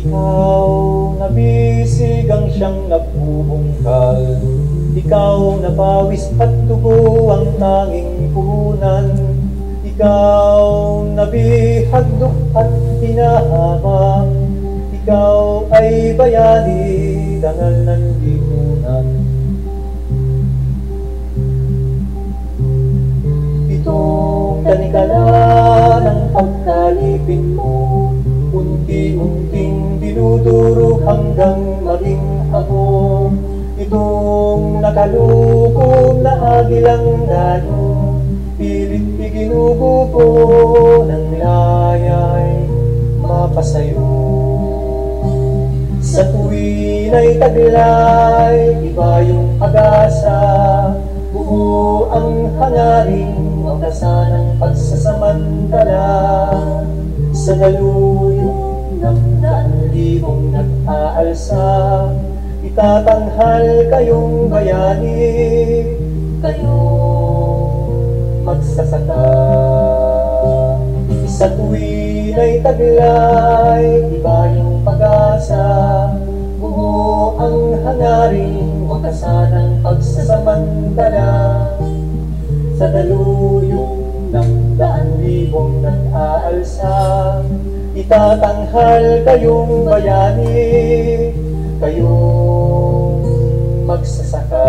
Ikaw na bisigang siyang nagbubungkal, ikaw na pawis at dugo ang tanging puhunan, ikaw na bihagdok at hinahamak, ikaw ay bayani, dangal ng lipunan. Itong tanikala ng pagkalipin mo, unti-unting dinudurog hanggang maging ako. Itong nakalukob na agilang dano, pilit iginugupo ng layay mapasayo. Sa tuwin ay taglay, iba yung pag-asa, buo ang hangaring wakasan ng pagsasamantala. Sa daluyong ng daan-libong nag-aalsa, itatanghal kayong bayani, kayong magsasaka. Sa tuwin ay taglay, iba yung pag-asa, buo ang hangaring wakasan ng pagsasamantala. Sa daluyong ng daan-libong nag-aalsa, itatanghal kayong bayani, kayong magsasaka.